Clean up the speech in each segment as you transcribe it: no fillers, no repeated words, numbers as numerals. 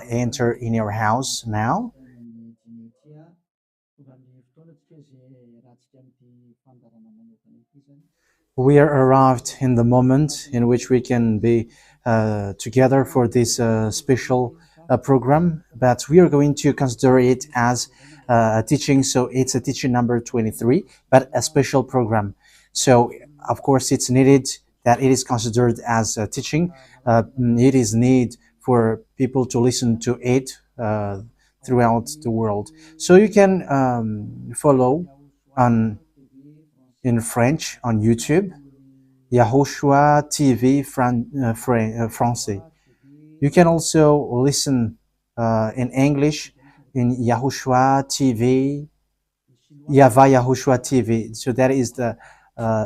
enter in your house now. We are arrived in the moment in which we can be together for this special program, but we are going to consider it as a teaching. So it's a teaching number 23, but a special program. So of course it's needed that it is considered as a teaching. It is need for people to listen to it throughout the world. So you can follow in French on YouTube, YAHOSHUAH TV Français. You can also listen in English in YAHOSHUAH TV, YAHVAH YAHOSHUAH TV. So that is the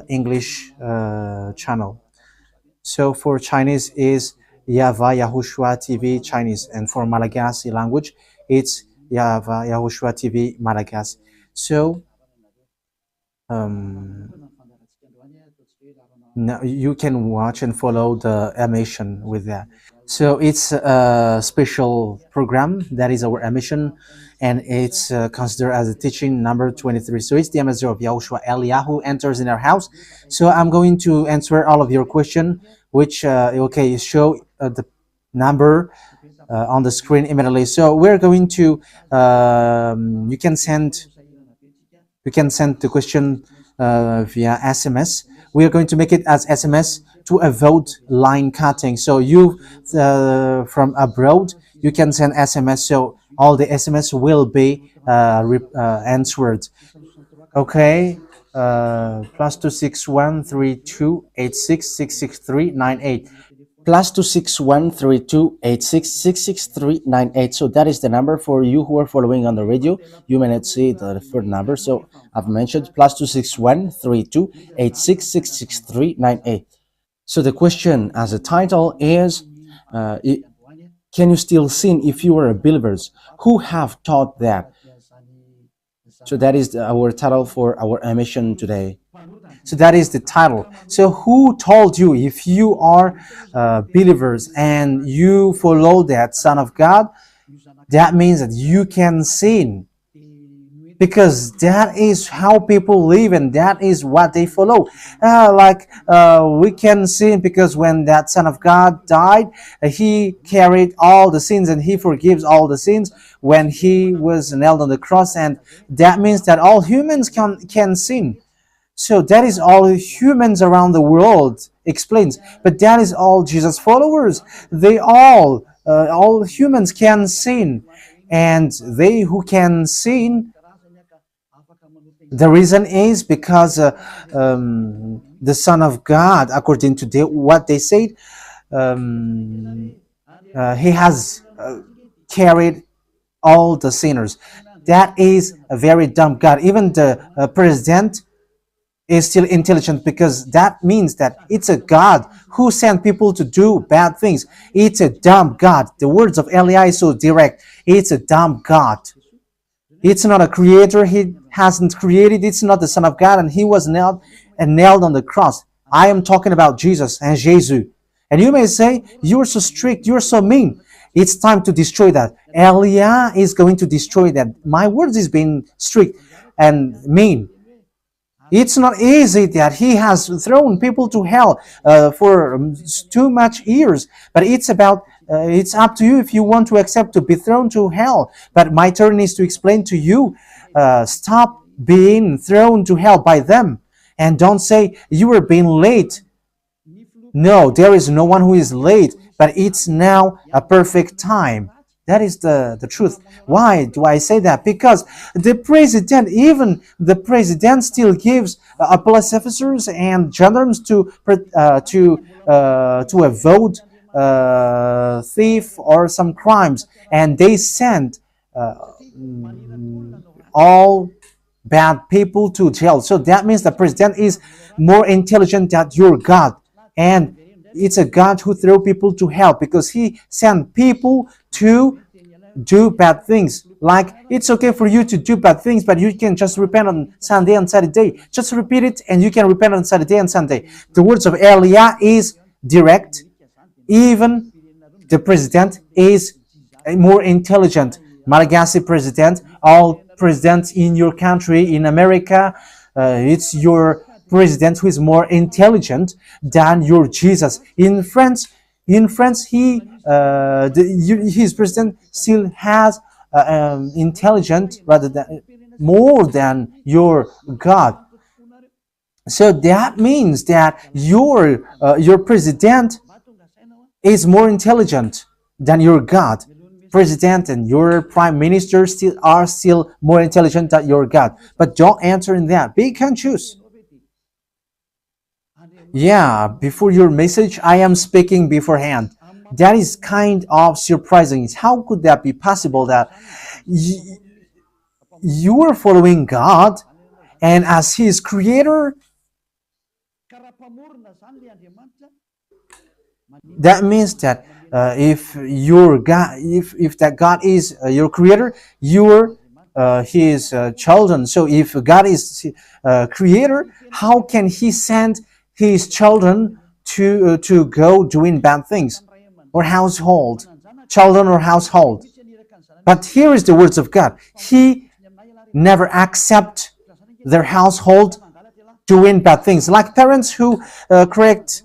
English channel. So for Chinese is YAHVAH YAHOSHUAH TV Chinese, and for Malagasy language it's YAHVAH YAHOSHUAH TV Malagasy. So now you can watch and follow the emission with that. So it's a special program that is our emission, and it's considered as a teaching number 23. So it's the ambassador of Yahushua Eliyahu enters in our house. So I'm going to answer all of your question, which okay, show the number on the screen immediately. So we're going to you can send the question via SMS. We are going to make it as SMS to avoid line cutting. So you from abroad, you can send SMS. So all the SMS will be answered. Okay. +2613286666398. +2613286666398. So that is the number for you who are following on the radio. You may not see the third number, so I've mentioned +2613286666398. So the question as a title is, can you still sin if you are believers? Who have taught that? So that is our title for our emission today. So that is the title. So who told you, if you are believers and you follow that Son of God, that means that you can sin? Because that is how people live and that is what they follow. We can sin because when that Son of God died, he carried all the sins and he forgives all the sins when he was nailed on the cross, and that means that all humans can sin. So that is all humans around the world explains. But that is all Jesus followers. They all humans can sin. And they who can sin, the reason is because the Son of God, according to what they said, he has carried all the sinners. That is a very dumb God. Even the president is still intelligent, because that means that it's a God who sent people to do bad things. It's a dumb God. The words of Eli is so direct. It's a dumb God. It's not a creator. He hasn't created. It's not the Son of God, and he was nailed on the cross. I am talking about Jesus and Jesus. And you may say, you're so strict, you're so mean. It's time to destroy that. Elia is going to destroy that. My words is being strict and mean. It's not easy that he has thrown people to hell for too much years. But it's up to you if you want to accept to be thrown to hell. But my turn is to explain to you, stop being thrown to hell by them. And don't say you were being late. No, there is no one who is late, but it's now a perfect time. That is the truth. Why do I say that? Because even the president still gives police officers and gendarmes to avoid thief or some crimes, and they send all bad people to jail. So that means the president is more intelligent than your God, and it's a God who throw people to hell because he sent people to do bad things. Like, it's okay for you to do bad things, but you can just repent on Sunday and Saturday. Just repeat it and you can repent on Saturday and Sunday. The words of Elia is direct. Even The president is more intelligent. Malagasy president, all presidents in your country, in America, it's your president who is more intelligent than your Jesus. In France, his president still has intelligent rather than more than your God. So that means that your president is more intelligent than your God. President and your prime minister are still more intelligent than your God. But don't answer in that. Pick and choose. Yeah, before your message, I am speaking beforehand. That is kind of surprising. How could that be possible that you are following God and as His creator? That means that if your God, if that God is your creator, you're His children. So if God is creator, how can He send His children to go doing bad things or children or household? But here is the words of God. He never accept their household doing bad things, like parents who correct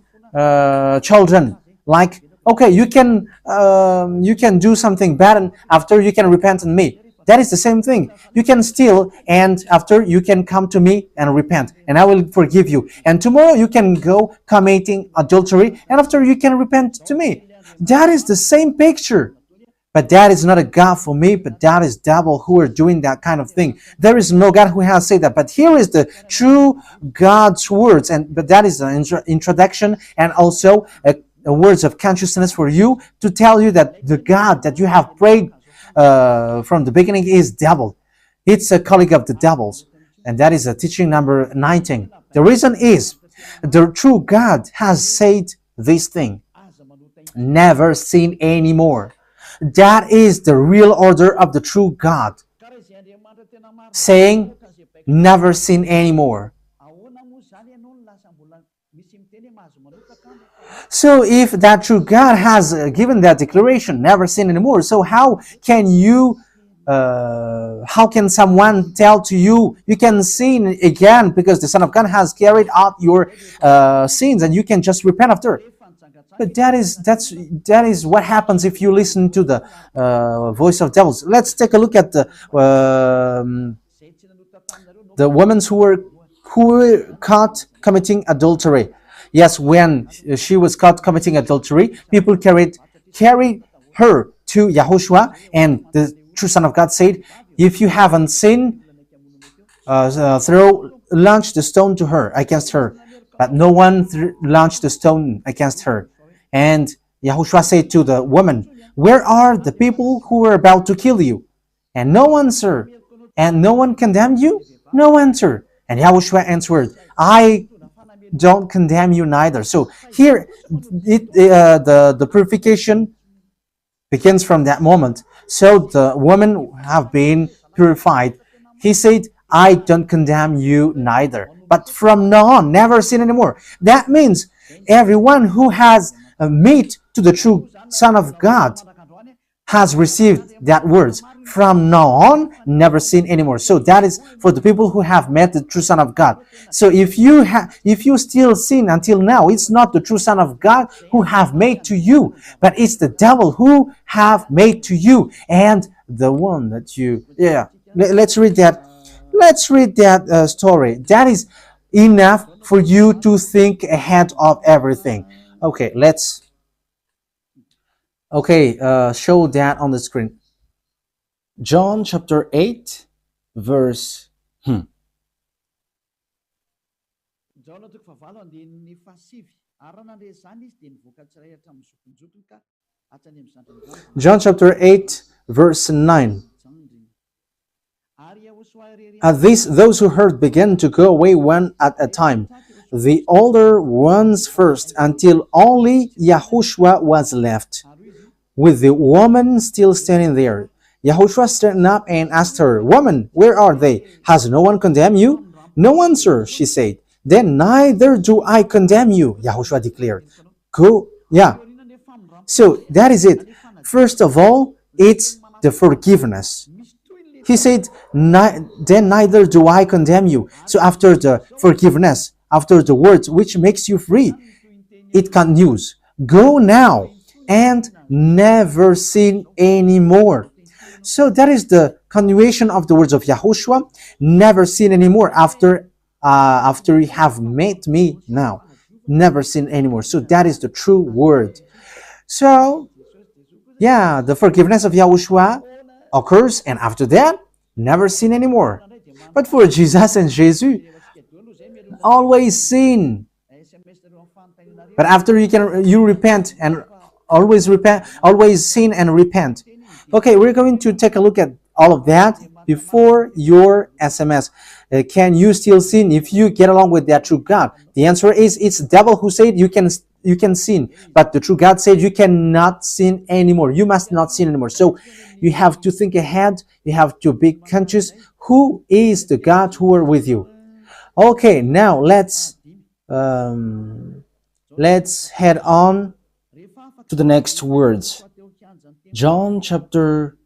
children. Like, okay, you can do something bad, and after you can repent on me. That is the same thing. You can steal, and after you can come to me and repent, and I will forgive you. And tomorrow you can go committing adultery, and after you can repent to me. That is the same picture. But that is not a God for me, but that is devil who are doing that kind of thing. There is no God who has said that. But here is the true God's words, but that is an introduction and also a words of consciousness for you to tell you that the God that you have prayed from the beginning is devil. It's a colleague of the devils. And that is a teaching number 19. The reason is the true God has said this thing. Never sin anymore. That is the real order of the true God. Saying, never sin anymore. So if that true God has given that declaration, never sin anymore, so how can someone tell to you, you can sin again because the Son of God has carried out your sins and you can just repent after? But that is what happens if you listen to the voice of devils. Let's take a look at the women who were caught committing adultery. Yes, when she was caught committing adultery, people carried her to YAHOSHUAH, and the true Son of God said, if you haven't sinned, launch the stone to her, against her. But no one launched the stone against her. And YAHOSHUAH said to the woman, where are the people who were about to kill you? And no answer. And no one condemned you? No answer. And YAHOSHUAH answered, I don't condemn you neither. So here, the purification begins from that moment. So the women have been purified. He said, I don't condemn you neither. But from now on, never sin anymore. That means everyone who has met to the true Son of God has received that words. From now on, never sin anymore. So that is for the people who have met the true Son of God. So if you still sin until now, it's not the true Son of God who have made to you, but it's the devil who have made to you, and the one that you. Let's read that. Let's read that story. That is enough for you to think ahead of everything. Okay, let's. Okay, show that on the screen. John chapter 8, verse. John chapter 8, verse 9. At this, those who heard began to go away one at a time, the older ones first, until only YAHOSHUAH was left, with the woman still standing there. YAHOSHUAH straightened up and asked her, Woman, where are they? Has no one condemned you? No one, sir, she said. Then neither do I condemn you, YAHOSHUAH declared. Go, So that is it. First of all, it's the forgiveness. He said, then neither do I condemn you. So after the forgiveness, after the words which makes you free, it continues. Go now and never sin anymore. So that is the continuation of the words of Yahushua. Never sin anymore after you have met me now. Never sin anymore. So that is the true word. So yeah, the forgiveness of Yahushua occurs, and after that, never sin anymore. But for Jesus and Jesus, always sin. But after you repent and always sin and repent. Okay, we're going to take a look at all of that before your SMS. Can you still sin if you get along with that true God? The answer is it's the devil who said you can sin, but the true God said you cannot sin anymore. You must not sin anymore. So you have to think ahead. You have to be conscious. Who is the God who are with you? Okay, now let's head on to the next words. John chapter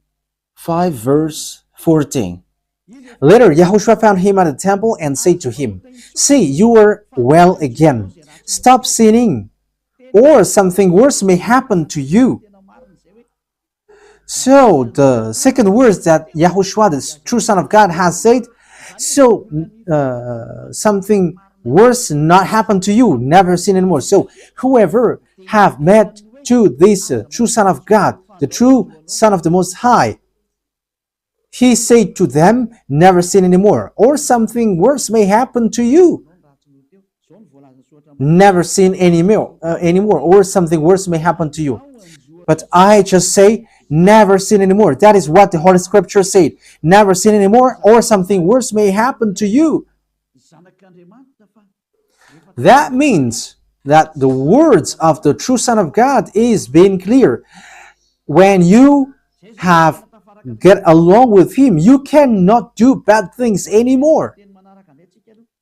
5 verse 14. Later, Yahushua found him at the temple and said to him, "See, you are well again. Stop sinning, or something worse may happen to you." So the second words that Yahushua, the true Son of God, has said, so something worse not happen to you, never sin anymore. So whoever have met to this true Son of God, the true Son of the Most High, he said to them, never sin anymore, or something worse may happen to you. Never sin anymore, or something worse may happen to you. But I just say, never sin anymore. That is what the Holy Scripture said. Never sin anymore, or something worse may happen to you. That means that the words of the true Son of God is being clear. When you have get along with him, you cannot do bad things anymore.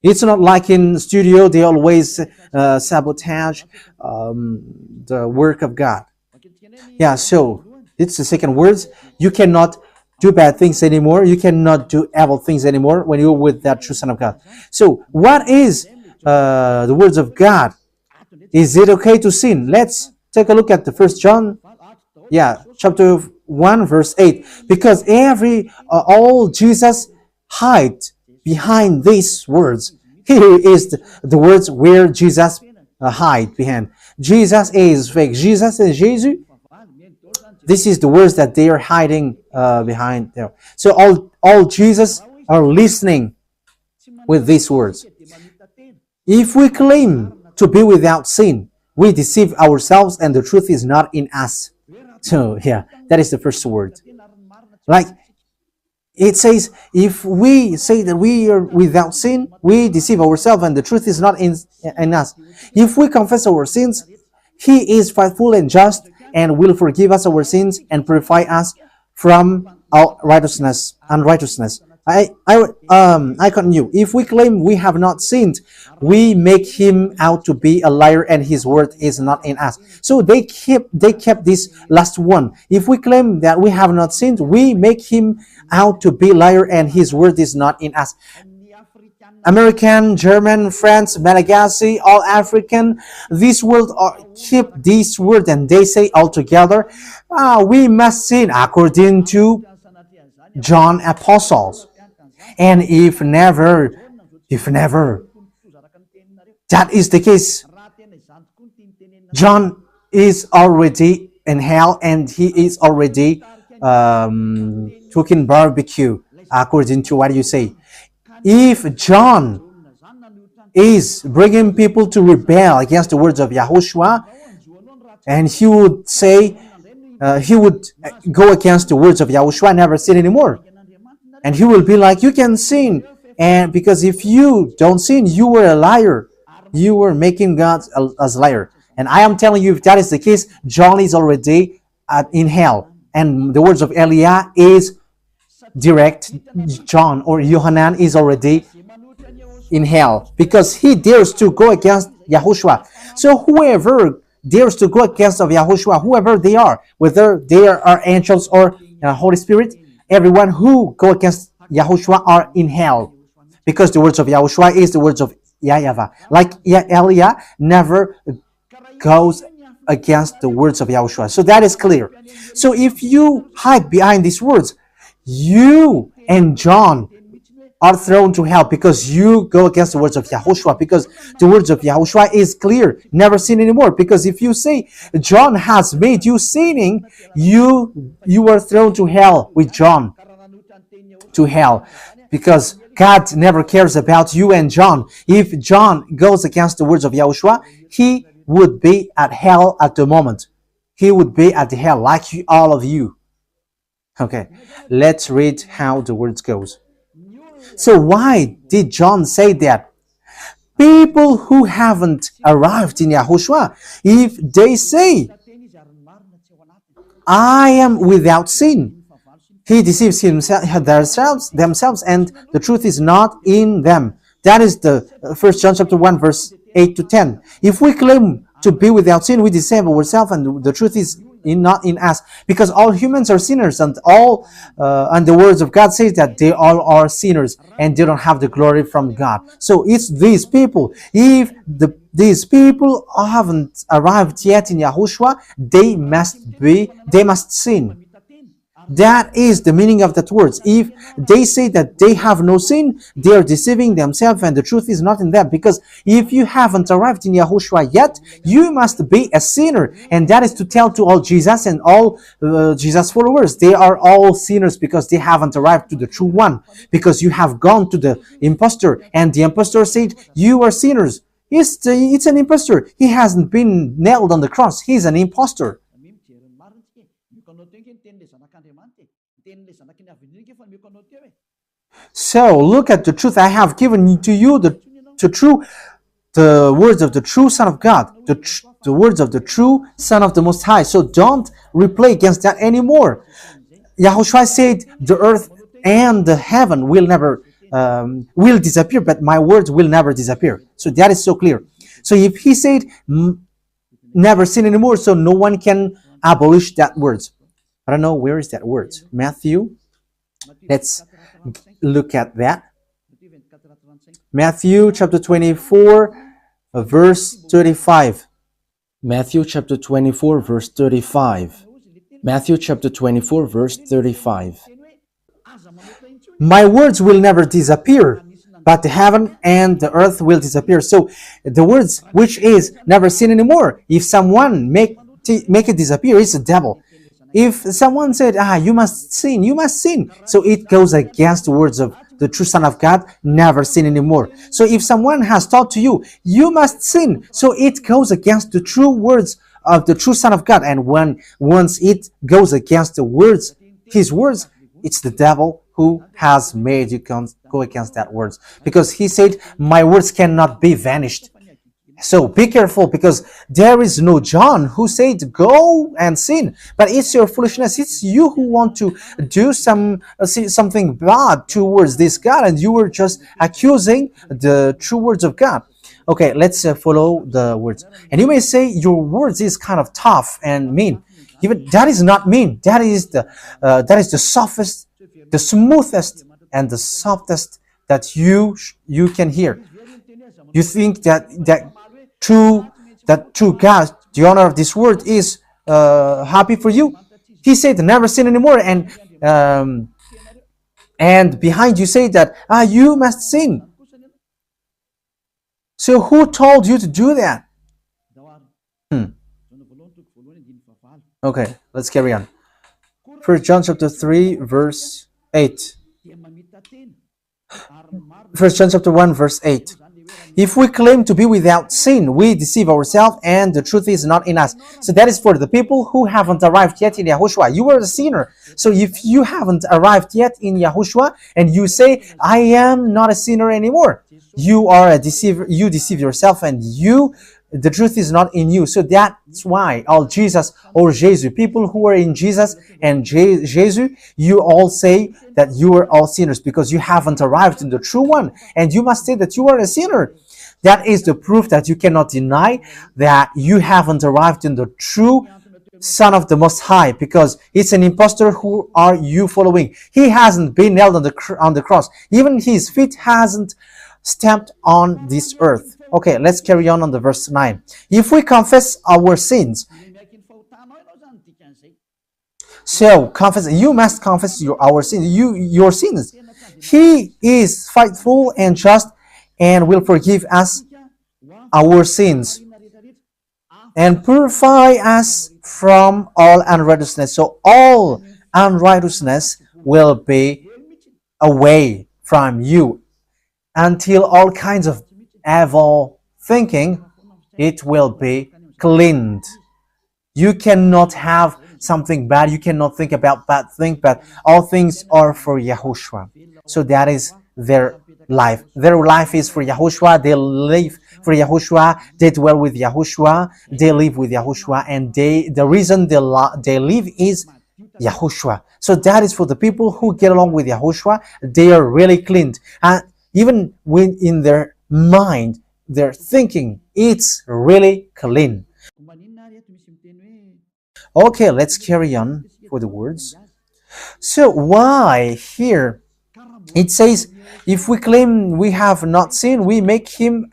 It's not like in studio they always sabotage the work of God. Yeah, so it's the second words. You cannot do bad things anymore. You cannot do evil things anymore when you're with that true Son of God. So what is the words of God? Is it okay to sin? Let's take a look at the First John, chapter 1 verse 8. Because all Jesus hide behind these words. Here is the words where Jesus hide behind. Jesus is fake. Jesus and Jesus. This is the words that they are hiding behind there. So all Jesus are listening with these words. If we claim to be without sin, we deceive ourselves and the truth is not in us. So yeah, that is the first word. Like it says, if we say that we are without sin, we deceive ourselves and the truth is not in us. If we confess our sins, he is faithful and just and will forgive us our sins and purify us from our unrighteousness. I continue. If we claim we have not sinned, we make him out to be a liar and his word is not in us. So they kept this last one. If we claim that we have not sinned, we make him out to be a liar and his word is not in us. American, German, France, Malagasy, all African, this world keep this word and they say all together, we must sin according to John Apostles. And if never, that is the case, John is already in hell and he is already cooking barbecue, according to what you say. If John is bringing people to rebel against the words of Yahushua, and he would say, he would go against the words of Yahushua, never sin anymore. And he will be like, you can sin. And because if you don't sin, you were a liar. You were making God as a liar. And I am telling you, if that is the case, John is already in hell. And the words of Eliah is direct. John or Yohanan is already in hell because he dares to go against Yahushua. So whoever dares to go against of Yahushua, whoever they are, whether they are angels or Holy Spirit, everyone who go against Yahushua are in hell. Because the words of Yahushua is the words of YAHVAH. Like Elia never goes against the words of Yahushua. So that is clear. So if you hide behind these words, you and John are thrown to hell because you go against the words of Yahushua, because the words of Yahushua is clear, never sin anymore. Because if you say John has made you sinning, you are thrown to hell with John, to hell, because God never cares about you and John. If John goes against the words of Yahushua, he would be at hell at the moment. He would be at the hell like all of you. Okay, let's read how the words goes. So why did John say that? People who haven't arrived in Yahushua, if they say, I am without sin, he deceives themselves, and the truth is not in them. That is the 1 John chapter 1, verse 8 to 10. If we claim to be without sin, we deceive ourselves, and the truth is not in us, because all humans are sinners, and the words of God says that they all are sinners and they don't have the glory from God. So it's these people. If these people haven't arrived yet in Yahushua, they must sin. That is the meaning of that words. If they say that they have no sin, they are deceiving themselves, and the truth is not in them. Because if you haven't arrived in Yahushua yet, you must be a sinner. And that is to tell to all Jesus and all Jesus followers. They are all sinners because they haven't arrived to the true one. Because you have gone to the impostor, and the impostor said, you are sinners. It's an impostor. He hasn't been nailed on the cross. He's an impostor. So look at the truth. I have given to you the words of the true Son of God, the words of the true Son of the Most High. So don't replay against that anymore. Yahushua said the earth and the heaven will never will disappear, but my words will never disappear. So that is so clear. So if he said never sin anymore, so no one can abolish that words. I don't know, where is that words? Matthew. Let's look at that. Matthew chapter 24, verse 35. Matthew chapter 24, verse 35. Matthew chapter 24, verse 35. My words will never disappear, but the heaven and the earth will disappear. So the words which is never sin anymore, if someone make it disappear, it's the devil. If someone said, you must sin, so it goes against the words of the true Son of God, never sin anymore. So if someone has taught to you, you must sin, so it goes against the true words of the true Son of God. And once it goes against the words, his words, it's the devil who has made you go against that words. Because he said, my words cannot be vanished. So be careful, because there is no John who said go and sin, but it's your foolishness. It's you who want to do something bad towards this God, and you were just accusing the true words of God. Okay, let's follow the words. And you may say your words is kind of tough and mean. Even that is not mean. That is the softest, the smoothest, and the softest that you can hear. You think that true God, the owner of this world, is happy for you? He said never sin anymore, and behind you say that you must sin. So who told you to do that? Okay, let's carry on. 1 John chapter 3, verse 8. 1 John chapter 1, verse 8. If we claim to be without sin, we deceive ourselves, and the truth is not in us. So that is for the people who haven't arrived yet in Yahushua. You are a sinner. So if you haven't arrived yet in Yahushua, and you say, I am not a sinner anymore, you are a deceiver. You deceive yourself, and the truth is not in you. So that's why all Jesus or Jesus, people who are in Jesus and Jesus, you all say that you are all sinners, because you haven't arrived in the true one, and you must say that you are a sinner. That is the proof that you cannot deny that you haven't arrived in the true Son of the Most High, because it's an impostor. Who are you following? He hasn't been nailed on the cross. Even his feet hasn't stamped on this earth. Okay, let's carry on the verse 9. If we confess our sins, so confess, you must confess our sins, your sins. He is faithful and just and will forgive us our sins and purify us from all unrighteousness. So all unrighteousness will be away from you until all kinds of evil thinking, it will be cleaned. You cannot have something bad. You cannot think about bad things, but all things are for Yahushua. So that is their life. Their life is for Yahushua. They live for Yahushua. They dwell with Yahushua. They live with Yahushua. And the reason they live is Yahushua. So that is for the people who get along with Yahushua. They are really cleaned. And even when in their mind, their thinking, it's really clean. Okay, let's carry on for the words. So why here it says, if we claim we have not sinned, we make him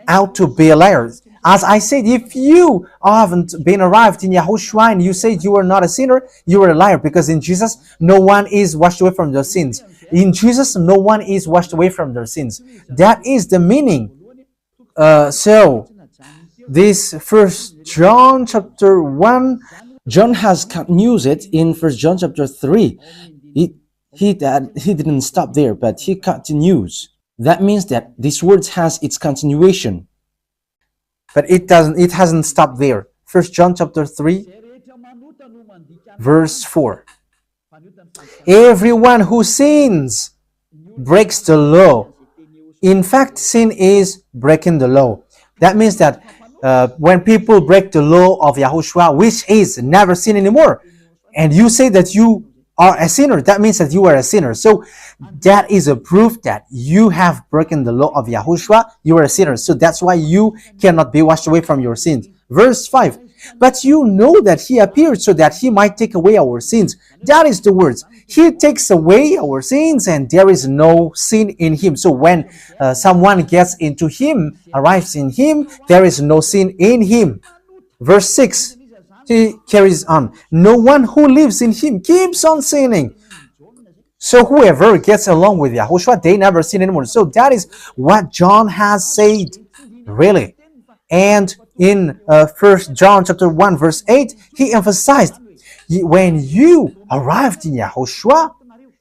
out to be a liar. As I said, if you haven't been arrived in Yahushua and you said you are not a sinner, you are a liar, because in Jesus no one is washed away from their sins. In Jesus no one is washed away from their sins. That is the meaning. So this First John chapter 1, John has continued it in First John chapter 3. He didn't stop there, but he continues. That means that this word has its continuation. But it hasn't stopped there. First John chapter 3, verse 4. Everyone who sins breaks the law. In fact, sin is breaking the law. That means that when people break the law of Yahushua, which is never sin anymore, and you say that you are a sinner, that means that you are a sinner. So that is a proof that you have broken the law of Yahushua. You are a sinner. So that's why you cannot be washed away from your sins. Verse 5. But you know that he appeared so that he might take away our sins. That is the words. He takes away our sins and there is no sin in him. So when someone gets into him, arrives in him, there is no sin in him. Verse 6. He carries on. No one who lives in him keeps on sinning. So whoever gets along with Yahushua, they never sin anymore. So that is what John has said, really. And in 1 John chapter 1 verse 8, he emphasized, when you arrived in Yahushua,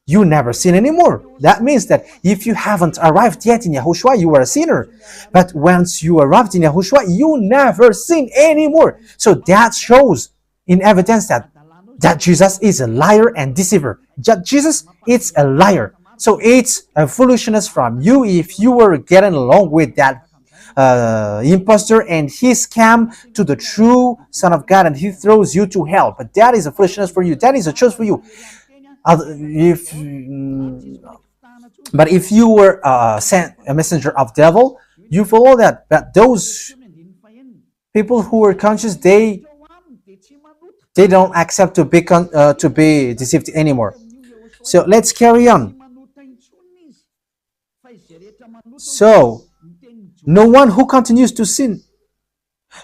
you never sin anymore. That means that if you haven't arrived yet in Yahushua, you are a sinner. But once you arrived in Yahushua, you never sin anymore. So that shows in evidence that Jesus is a liar and deceiver. Jesus is a liar. So it's a foolishness from you if you were getting along with that impostor and he scam to the true Son of God and he throws you to hell. But that is a foolishness for you. That is a choice for you. But if you were sent a messenger of devil, you follow that. But those people who are conscious, they don't accept to be deceived anymore. So let's carry on. So no one who continues to sin,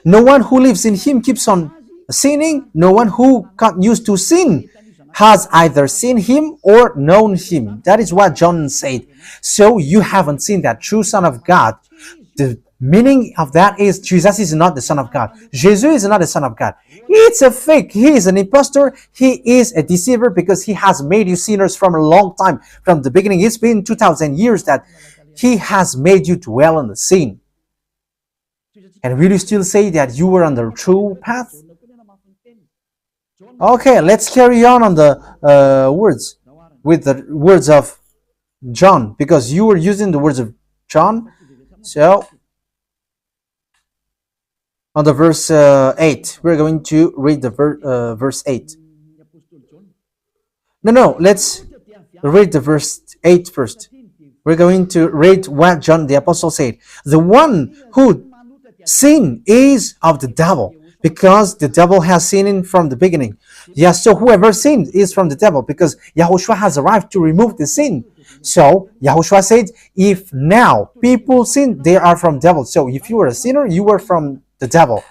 no one who lives in him keeps on sinning. No one who continues to sin has either seen him or known him. That is what John said. So you haven't seen that true Son of God. The meaning of that is Jesus is not the Son of God. Jesus is not the Son of God. It's a fake. He is an impostor. He is a deceiver because he has made you sinners from a long time. From the beginning, it's been 2,000 years that he has made you dwell in the sin. And will you still say that you were on the true path? Okay, let's carry on the words with the words of John, because you were using the words of John. So on the verse 8, we're going to read the verse 8. No, let's read the verse 8 first. We're going to read what John the Apostle said. The one who sin is of the devil, because the devil has sinned from the beginning. Yes, so whoever sinned is from the devil, because YAHOSHUAH has arrived to remove the sin. So YAHOSHUAH said, if now people sin, they are from devil. So if you were a sinner, you were from the devil.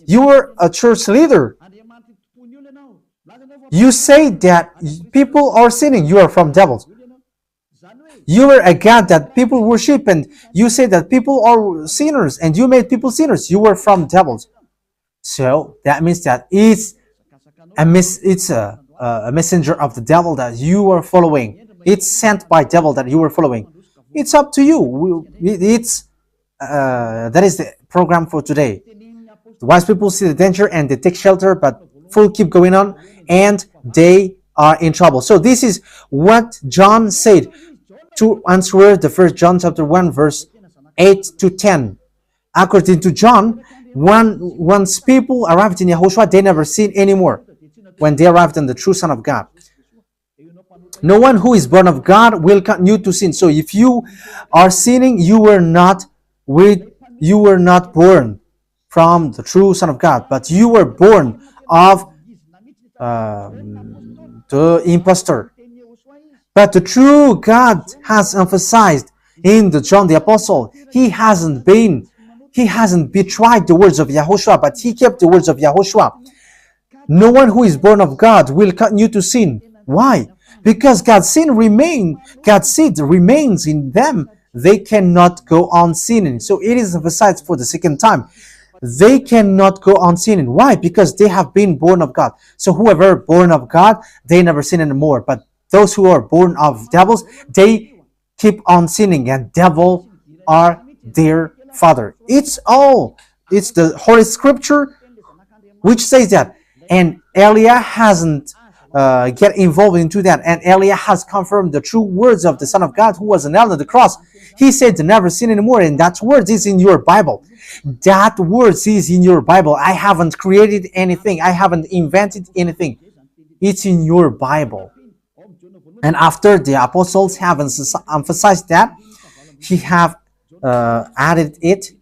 You were a church leader. You say that people are sinning, you are from devils. You were a God that people worship, and you say that people are sinners, and you made people sinners, you were from devils. So that means that it's a messenger of the devil that you are following. It's sent by devil that you are following. It's up to you. That is the program for today. The wise people see the danger and they take shelter, but fool keep going on and they are in trouble. So this is what John said to answer the 1 John chapter 1 verse 8 to 10. According to John, once people arrived in YAHOSHUAH, they never sin anymore when they arrived in the true Son of God. No one who is born of God will continue to sin. So if you are sinning, you were not born from the true Son of God, but you were born of the impostor. But the true God has emphasized in the John the Apostle, he hasn't betrayed the words of YAHOSHUAH, but he kept the words of YAHOSHUAH. No one who is born of God will continue to sin. Why? Because God's seed remains in them. They cannot go on sinning. So it is emphasized for the second time. They cannot go on sinning. Why? Because they have been born of God. So whoever born of God, they never sin anymore. But those who are born of devils, they keep on sinning, and devil are their father. It's the Holy Scripture which says that. And Elia hasn't get involved into that, and Elia has confirmed the true words of the Son of God who was nailed on the cross. He said to never sin anymore, and that word is in your Bible. That word is in your Bible. I haven't created anything. I haven't invented anything. It's in your Bible. And after the apostles have emphasized that, he have added it.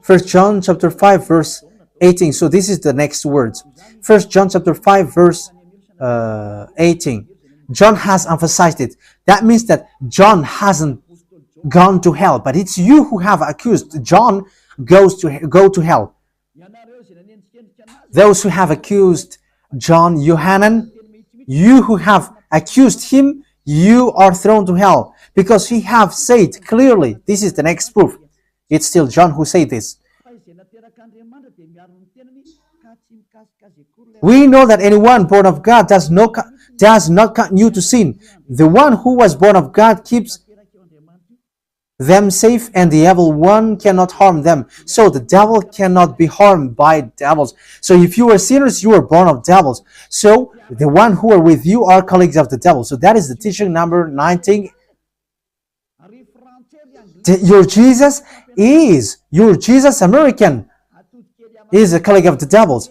1 John chapter 5 verse 18. So this is the next words. 1 John chapter 5 verse 18. John has emphasized it. That means that John hasn't gone to hell, but it's you who have accused John go to hell. Those who have accused John Yohanan, you who have accused him, you are thrown to hell, because he have said clearly. This is the next proof. It's still John who said this. We know that anyone born of God does not continue to sin. The one who was born of God keeps them safe, and the evil one cannot harm them. So the devil cannot be harmed by devils. So if you are sinners, you are born of devils. So the one who are with you are colleagues of the devil. So that is the teaching number 19. Your Jesus American is a colleague of the devils.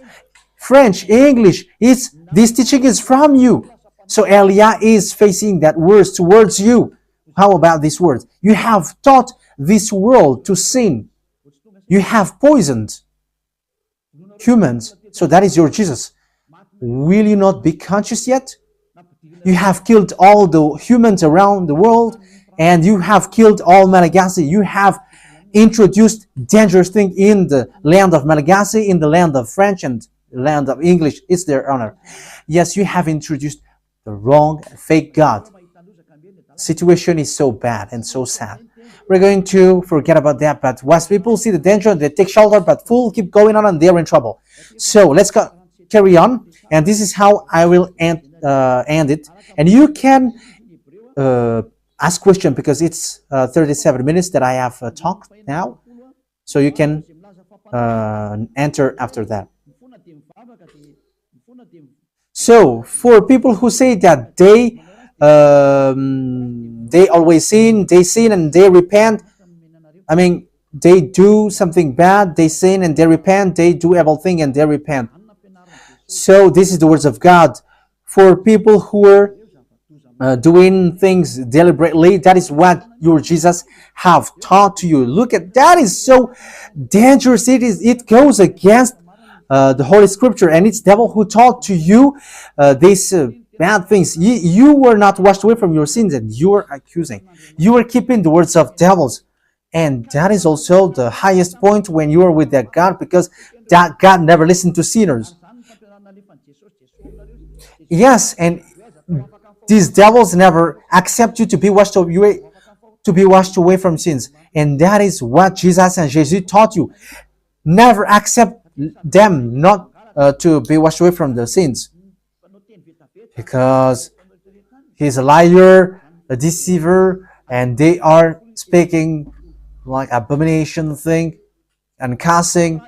French, English, this teaching is from you. So Elia is facing that words towards you. How about these words? You have taught this world to sin. You have poisoned humans. So that is your Jesus. Will you not be conscious yet? You have killed all the humans around the world, and you have killed all Malagasy. You have introduced dangerous things in the land of Malagasy, in the land of French, and the land of English. It's their honor. Yes, you have introduced the wrong, fake God. Situation is so bad and so sad. We're going to forget about that, but wise people see the danger, they take shelter, but fools keep going on and they're in trouble. So let's carry on, and this is how I will end it. And you can ask question, because it's 37 minutes that I have talked now, so you can enter after that. So for people who say that they always sin, and they repent. I mean, they do something bad, they sin and they repent. They do evil thing and they repent. So this is the words of God for people who are doing things deliberately. That is what your Jesus have taught to you. Look at that, is so dangerous. It goes against the Holy Scripture, and it's devil who taught to you these bad things. You were not washed away from your sins, and you are accusing. You are keeping the words of devils, and that is also the highest point when you are with that God, because that God never listened to sinners. Yes, and these devils never accept you to be washed away from sins, and that is what Jesus and Jesus taught you. Never accept them not to be washed away from the sins, because he's a liar, a deceiver, and they are speaking like abomination thing and cussing.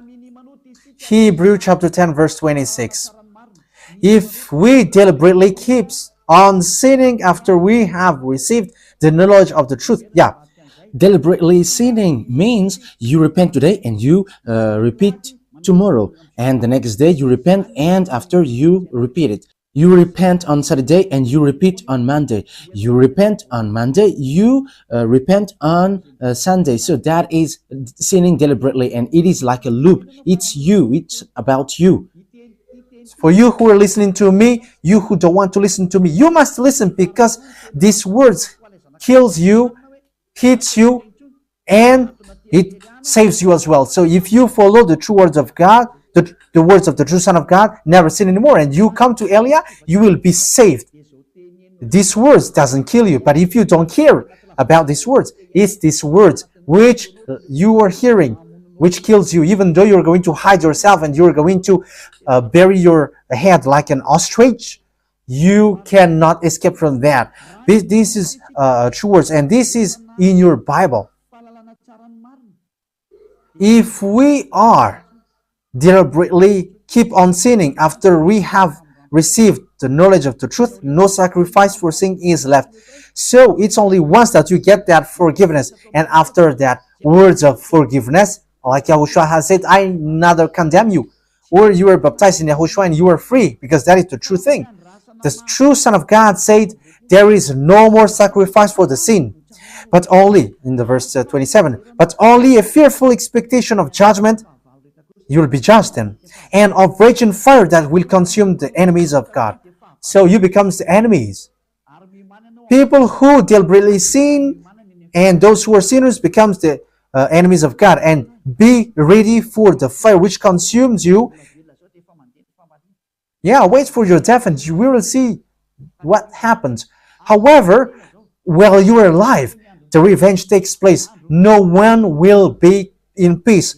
Hebrew chapter 10 verse 26. If we deliberately keep on sinning after we have received the knowledge of the truth, Deliberately sinning means you repent today and you repeat tomorrow, and the next day you repent, and after you repeat it. You repent on Saturday and you repeat on Monday. You repent on Monday, you repent on Sunday. So that is sinning deliberately, and it is like a loop. It's you, it's about you. for you who are listening to me, you who don't want to listen to me, you must listen, because these words kills you, hits you, and it saves you as well. So if you follow the true words of God, the words of the true Son of God, never sin anymore, and you come to Elia, you will be saved. These words doesn't kill you, but if you don't care about these words, it's these words which you are hearing which kills you, even though you're going to hide yourself and you're going to bury your head like an ostrich. You cannot escape from that. This is true words, and this is in your Bible. If we are deliberately keep on sinning after we have received the knowledge of the truth, no sacrifice for sin is left. So it's only once that you get that forgiveness, and after that words of forgiveness, like Yahushua has said, I neither condemn you. Or you were baptized in Yahushua and you are free, because that is the true thing. The true Son of God said, there is no more sacrifice for the sin, but only, in the verse 27, but only a fearful expectation of judgment. You will be judged then, and of raging fire that will consume the enemies of God. So you become the enemies. People who deliberately sin and those who are sinners becomes the enemies of God, and be ready for the fire which consumes you. Wait for your death and you will see what happens. However, while you are alive, the revenge takes place. No one will be in peace.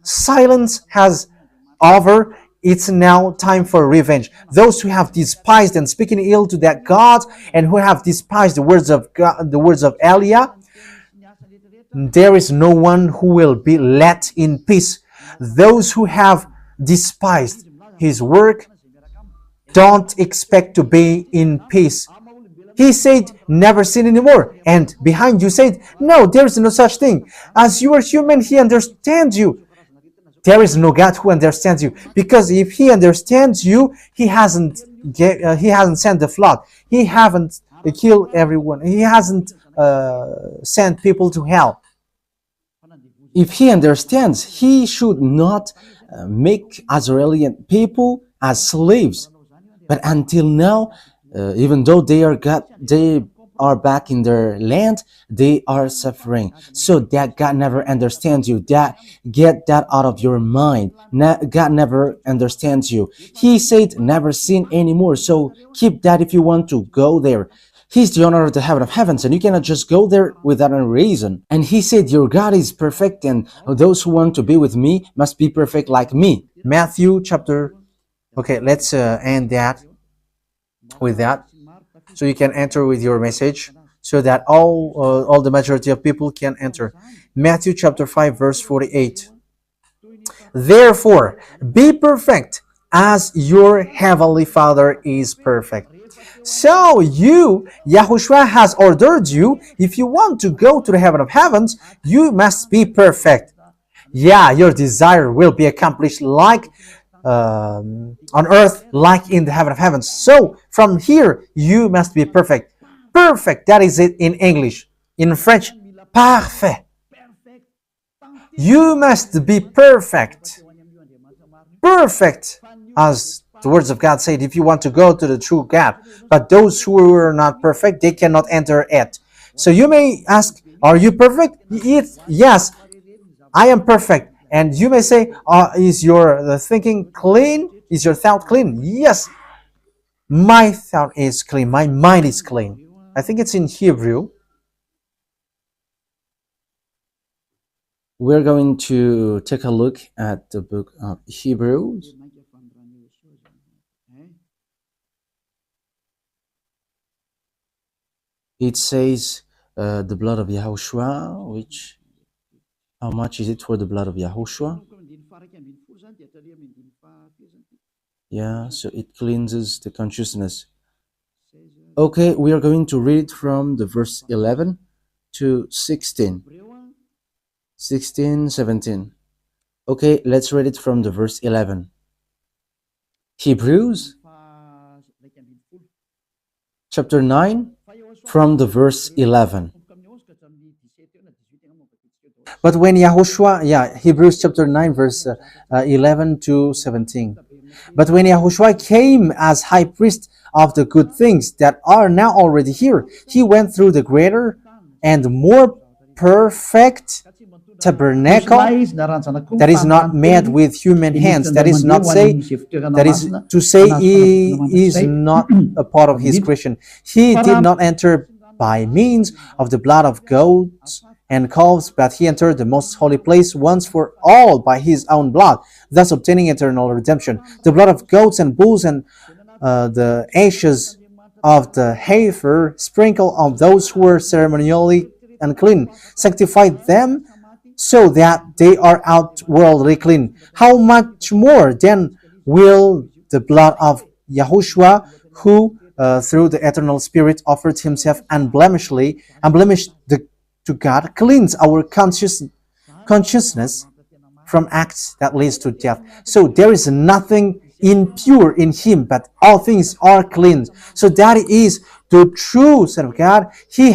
Silence has over. It's now time for revenge. Those who have despised and speaking ill to that God, and who have despised the words of God, the words of Elia, there is no one who will be let in peace. Those who have despised his work don't expect to be in peace. He said, never sin anymore. And behind you said, no, there is no such thing. As you are human, he understands you. There is no God who understands you, because if he understands you, he hasn't sent the flood. He haven't killed everyone. He hasn't sent people to hell. If he understands, he should not make Israeli people as slaves. But until now, even though they are back in their land, they are suffering. So that God never understands you. Get that out of your mind. God never understands you. He said never sin anymore. So keep that if you want to go there. He's the owner of the heaven of heavens, and you cannot just go there without a reason. And he said, your God is perfect, and those who want to be with me must be perfect like me. Matthew chapter... Okay, let's end that with that, so you can enter with your message, so that all the majority of people can enter. Matthew chapter 5 verse 48. Therefore, be perfect as your heavenly Father is perfect. So Yahushua has ordered you, if you want to go to the heaven of heavens, you must be perfect. Your desire will be accomplished like on earth like in the heaven of heavens. So from here, you must be perfect. Perfect, that is it in English. In French, parfait. You must be perfect. Perfect, as the words of God said, if you want to go to the true God. But those who are not perfect, they cannot enter it. So you may ask, are you perfect? Yes, I am perfect. And you may say, is your the thinking clean? Is your thought clean? Yes, my thought is clean. My mind is clean. I think it's in Hebrew. We're going to take a look at the book of Hebrews. It says the blood of Yahushua, which, how much is it for the blood of Yahushua? Yeah, so it cleanses the consciousness. Okay, we are going to read from the verse 11 to 16. 16, 17. Okay, let's read it from the verse 11. Hebrews chapter 9 from the verse 11. But when Yahushua, Hebrews chapter 9, verse 11 to 17. But when Yahushua came as high priest of the good things that are now already here, he went through the greater and more perfect tabernacle that is not made with human hands. That is to say he is not a part of his creation. He did not enter by means of the blood of goats and calves, but he entered the most holy place once for all by his own blood, thus obtaining eternal redemption. The blood of goats and bulls and the ashes of the heifer sprinkled on those who were ceremonially unclean sanctified them so that they are outwardly clean. How much more then will the blood of Yahushua, who through the eternal Spirit offered himself unblemished to God, cleanse our consciousness from acts that leads to death. So there is nothing impure in him, but all things are clean. So that is the true Son of God. He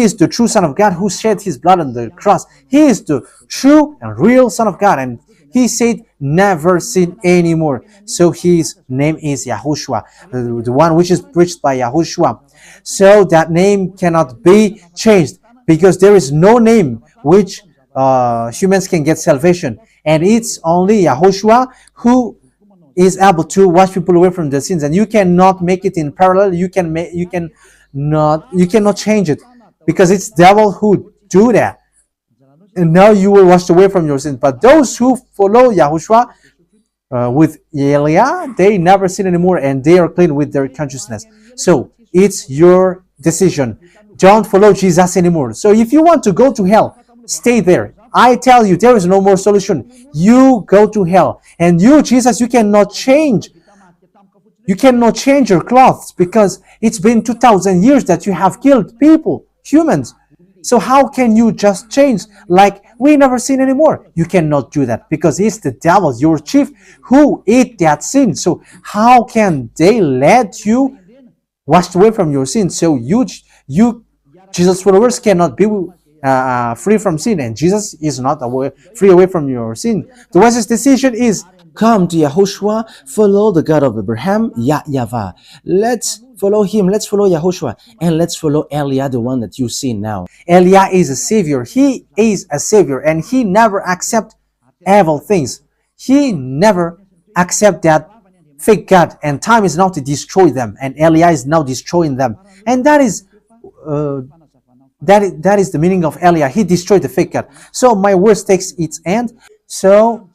is the true Son of God who shed his blood on the cross. He is the true and real Son of God. And he said, never sin anymore. So his name is Yahushua, the one which is preached by Yahushua. So that name cannot be changed because there is no name which humans can get salvation. And it's only Yahushua who is able to wash people away from their sins. And you cannot make it in parallel. You cannot change it, because it's devil who do that. And now you will wash away from your sins. But those who follow Yahushua with Elia, they never sin anymore, and they are clean with their consciousness. So it's your decision. Don't follow Jesus anymore. So if you want to go to hell, stay there. I tell you, there is no more solution. You go to hell. And you, Jesus, you cannot change. You cannot change your clothes, because it's been 2,000 years that you have killed people, humans. So how can you just change like we never sin anymore? You cannot do that, because it's the devil, your chief, who ate that sin. So how can they let you wash away from your sin? So you Jesus followers cannot be free from sin, and Jesus is not free away from your sin. The wisest decision is come to Yahushua, follow the God of Abraham, YAHVAH. Let's follow him, let's follow Yahushua, and let's follow Elia, the one that you see now. Elia is a savior. He is a savior, and he never accept evil things. He never accept that fake God, and time is now to destroy them, and Elia is now destroying them. And that is the meaning of Elia. He destroyed the fake God. So my words takes its end. So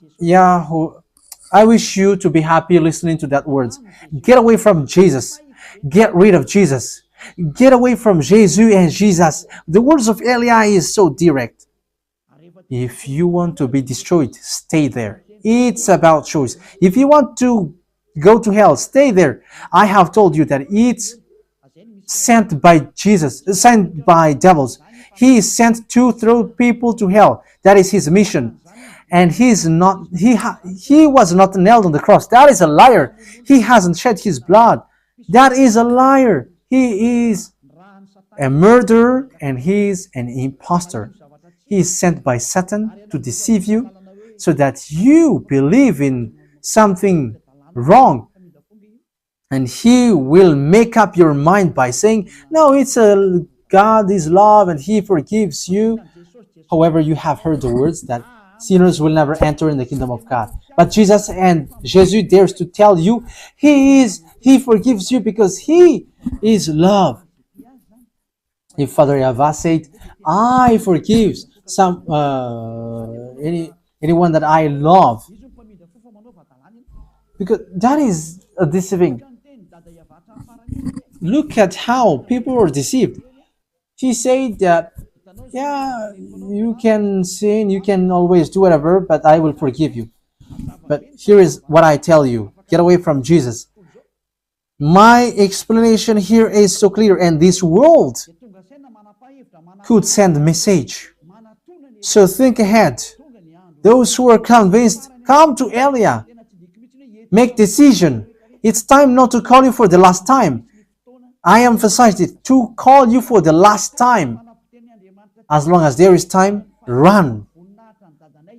I wish you to be happy listening to that words. Get away from Jesus. Get rid of Jesus. Get away from Jesus and Jesus. The words of Elia is so direct. If you want to be destroyed, stay there. It's about choice. If you want to go to hell, stay there. I have told you that it's sent by Jesus, sent by devils. He is sent to throw people to hell. That is his mission. and he was not nailed on the cross. That is a liar. He hasn't shed his blood. That is a liar. He is a murderer and he is an impostor. He is sent by Satan to deceive you so that you believe in something wrong, and he will make up your mind by saying, no, it's a God is love and he forgives you. However, you have heard the words that sinners will never enter in the kingdom of God. But Jesus dares to tell you he forgives you because he is love. If Father YAHVAH said, I forgive anyone that I love, because that is a deceiving. Look at how people are deceived. He said that, yeah, you can sin, you can always do whatever, but I will forgive you. But here is what I tell you: get away from Jesus. My explanation here is so clear, and this world could send a message. So think ahead. Those who are convinced, come to Elia. Make decision. It's time not to call you for the last time. I emphasized it, to call you for the last time. As long as there is time, run.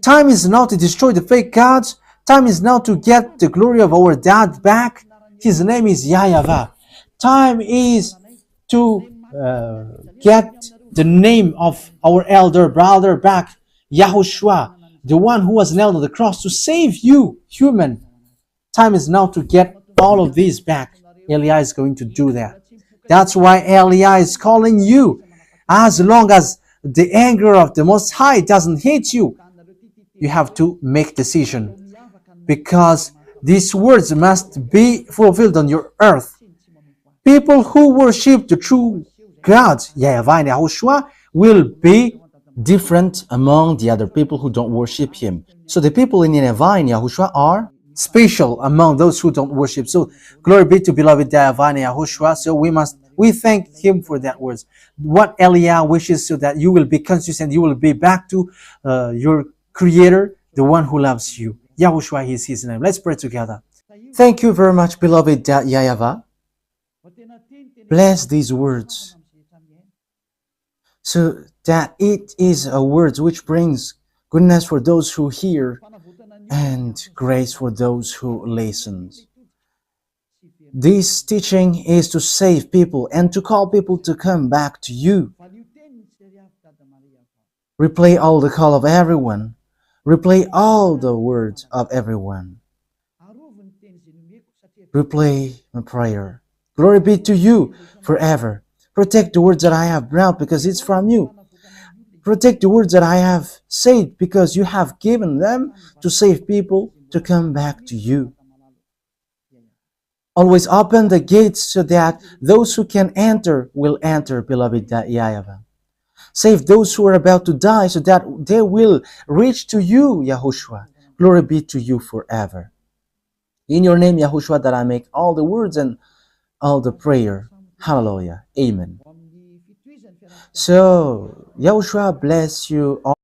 Time is now to destroy the fake gods. Time is now to get the glory of our dad back. His name is YAHVAH. Time is to get the name of our elder brother back, YAHOSHUAH, the one who was nailed on the cross to save you, human. Time is now to get all of these back. Elia is going to do that. That's why Elia is calling you. As long as the anger of the Most High doesn't hit you, you have to make decision, because these words must be fulfilled on your earth. People who worship the true God, YAHVAH and YAHOSHUAH, will be different among the other people who don't worship him. So the people in YAHVAH and YAHOSHUAH are special among those who don't worship. So glory be to beloved YAHVAH and YAHOSHUAH. So we thank him for that words. What Elia wishes, so that you will be conscious and you will be back to your Creator, the one who loves you. YAHOSHUAH is his name. Let's pray together. Thank you very much, beloved YAHVAH. Bless these words, so that it is a word which brings goodness for those who hear and grace for those who listen. This teaching is to save people and to call people to come back to you. Replay all the call of everyone. Replay all the words of everyone. Replay my prayer. Glory be to you forever. Protect the words that I have brought, because it's from you. Protect the words that I have said, because you have given them to save people to come back to you. Always open the gates so that those who can enter will enter, beloved YAHVAH. Save those who are about to die so that they will reach to you, YAHOSHUAH. Glory be to you forever. In your name, YAHOSHUAH, that I make all the words and all the prayer. Hallelujah. Amen. So, YAHOSHUAH bless you all.